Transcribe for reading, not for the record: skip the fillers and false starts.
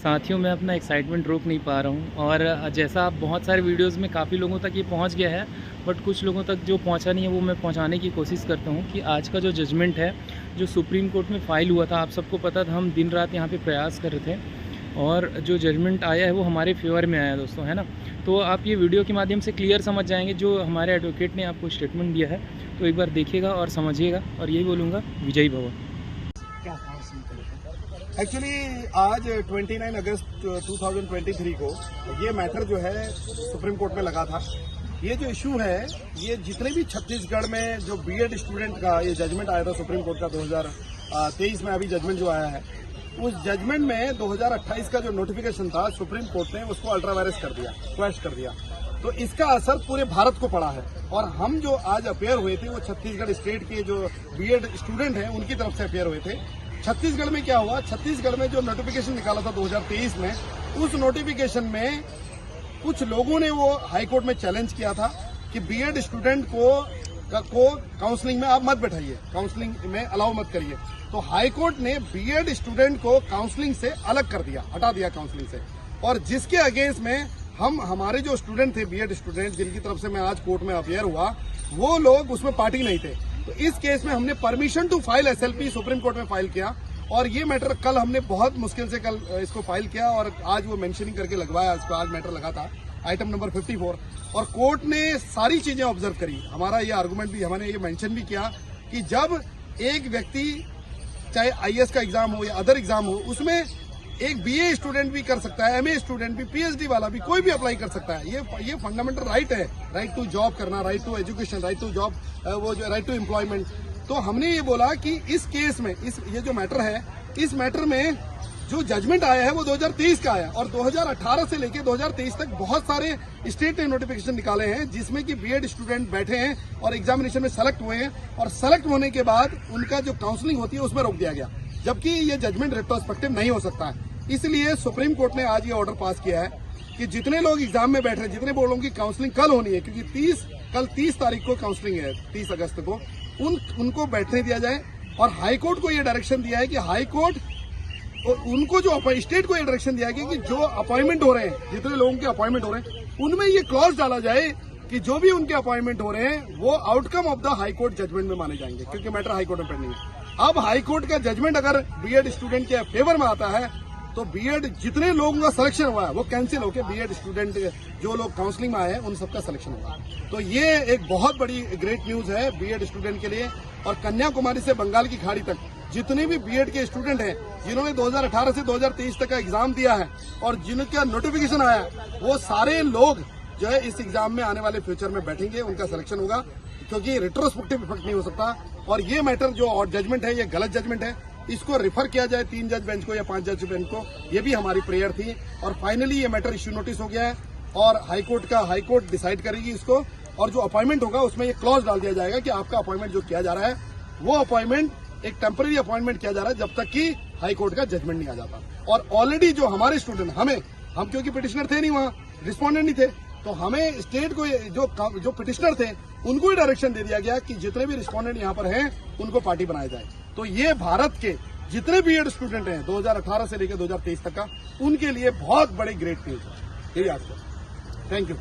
साथियों, मैं अपना एक्साइटमेंट रोक नहीं पा रहा हूँ और जैसा आप बहुत सारे वीडियोस में काफ़ी लोगों तक ये पहुँच गया है, बट कुछ लोगों तक जो पहुँचा नहीं है वो मैं पहुँचाने की कोशिश करता हूँ कि आज का जो जजमेंट है, जो सुप्रीम कोर्ट में फ़ाइल हुआ था, आप सबको पता था, हम दिन रात यहाँ पे प्रयास कर रहे थे और जो जजमेंट आया है वो हमारे फेवर में आया है दोस्तों, है ना। तो आप ये वीडियो के माध्यम से क्लियर समझ जाएंगे जो हमारे एडवोकेट ने आपको स्टेटमेंट दिया है, तो एक बार देखिएगा और समझिएगा और यही बोलूँगा, विजयी भव। एक्चुअली आज 29 अगस्त 2023 को ये मैटर जो है सुप्रीम कोर्ट में लगा था। ये जो इशू है, ये जितने भी छत्तीसगढ़ में जो बीएड स्टूडेंट का ये जजमेंट आया था सुप्रीम कोर्ट का 2023 में, अभी जजमेंट जो आया है, उस जजमेंट में 2028 का जो नोटिफिकेशन था सुप्रीम कोर्ट ने उसको अल्ट्रा वायरस कर दिया, क्वैश कर दिया। तो इसका असर पूरे भारत को पड़ा है और हम जो आज अपेयर हुए थे वो छत्तीसगढ़ स्टेट के जो बीएड स्टूडेंट हैं उनकी तरफ से अपेयर हुए थे। छत्तीसगढ़ में क्या हुआ, छत्तीसगढ़ में जो नोटिफिकेशन निकाला था 2023 में, उस नोटिफिकेशन में कुछ लोगों ने वो हाईकोर्ट में चैलेंज किया था कि बीएड स्टूडेंट को काउंसलिंग में आप मत बैठाइए, काउंसलिंग में अलाउ मत करिए। तो हाईकोर्ट ने बीएड स्टूडेंट को काउंसलिंग से अलग कर दिया, हटा दिया काउंसलिंग से। और जिसके अगेंस्ट में हमारे जो स्टूडेंट थे, बीएड स्टूडेंट जिनकी तरफ से मैं आज कोर्ट में अपेयर हुआ, वो लोग उसमें पार्टी नहीं थे। तो इस केस में हमने permission to file SLP Supreme Court में फाइल किया और ये मैटर कल हमने बहुत मुश्किल से कल इसको फाइल किया और आज वो मेंशनिंग करके लगवाया। इसको आज मैटर लगा था आइटम नंबर 54 और कोर्ट ने सारी चीजें ऑब्जर्व करी। हमारा ये आर्गुमेंट भी, हमने ये मेंशन भी किया कि जब एक व्यक्ति चाहे आईएएस का एग्जाम हो या अदर एग्जाम हो, उसमें एक बीए स्टूडेंट भी कर सकता है, एमए स्टूडेंट भी, पीएचडी वाला भी, कोई भी अप्लाई कर सकता है। ये फंडामेंटल राइट है, राइट टू जॉब करना, right to education, right to job, वो जो राइट टू एम्प्लॉयमेंट। तो हमने ये बोला कि इस केस में ये जो मैटर है, इस मैटर में जो जजमेंट आया है वो 2023 का आया और 2018 से लेकर 2023 तक बहुत सारे स्टेट ने नोटिफिकेशन निकाले हैं जिसमें कि बीएड स्टूडेंट बैठे हैं और एग्जामिनेशन में सेलेक्ट हुए हैं और सेलेक्ट होने के बाद उनका जो काउंसलिंग होती है उसमें रोक दिया गया, जबकि ये जजमेंट रेट्रोस्पेक्टिव नहीं हो सकता है। इसलिए सुप्रीम कोर्ट ने आज ये ऑर्डर पास किया है कि जितने लोग एग्जाम में बैठ रहे हैं, जितने बोर्डों की काउंसलिंग कल होनी है, क्योंकि कल 30 तारीख को काउंसलिंग है, 30 अगस्त को, उनको बैठने दिया जाए। और हाईकोर्ट को ये डायरेक्शन दिया है कि हाईकोर्ट उनको जो स्टेट को ये डायरेक्शन दिया गया कि जो अपॉइंटमेंट हो रहे हैं, जितने लोगों के अपॉइंटमेंट हो रहे हैं, उनमें ये क्लॉज डाला जाए कि जो भी उनके अपॉइंटमेंट हो रहे हैं वो outcome of the high court judgement में माने जाएंगे, क्योंकि मैटर हाईकोर्ट में पेंडिंग है। अब हाईकोर्ट का जजमेंट अगर बीएड स्टूडेंट के फेवर में आता है तो बीएड जितने लोगों का सिलेक्शन हुआ है वो कैंसिल होकर बीएड स्टूडेंट जो लोग काउंसलिंग में आए हैं उन सबका सिलेक्शन होगा। तो ये एक बहुत बड़ी ग्रेट न्यूज है बीएड स्टूडेंट के लिए। और कन्याकुमारी से बंगाल की खाड़ी तक जितने भी बीएड के स्टूडेंट हैं जिन्होंने 2018 से 2023 तक का एग्जाम दिया है और जिनका नोटिफिकेशन आया, वो सारे लोग जो है इस एग्जाम में आने वाले फ्यूचर में बैठेंगे, उनका सिलेक्शन होगा, क्योंकि रेट्रोस्पेक्टिव इफेक्ट नहीं हो सकता। और ये मैटर जो जजमेंट है, ये गलत जजमेंट है, इसको रिफर किया जाए 3 जज बेंच को या 5 जज बेंच को, ये भी हमारी प्रेयर थी। और फाइनली ये मैटर इश्यू नोटिस हो गया है और हाईकोर्ट डिसाइड करेगी इसको। और जो अपॉइंटमेंट होगा उसमें ये क्लॉज डाल दिया जाएगा कि आपका अपॉइंटमेंट जो किया जा रहा है वो अपॉइंटमेंट एक टेम्पररी अपॉइंटमेंट किया जा रहा है जब तक कि हाईकोर्ट का जजमेंट नहीं आ जाता। और ऑलरेडी जो हमारे स्टूडेंट, हम क्योंकि पिटिशनर थे नहीं, वहां रिस्पोंडेंट नहीं थे, तो हमें स्टेट को जो पिटिशनर थे उनको ही डायरेक्शन दे दिया गया कि जितने भी रिस्पोंडेंट यहाँ पर हैं उनको पार्टी बनाया जाए। तो ये भारत के जितने बीएड स्टूडेंट हैं 2018 से लेकर 2023 तक का, उनके लिए बहुत बड़े ग्रेट न्यूज है। यही आपको थैंक यू।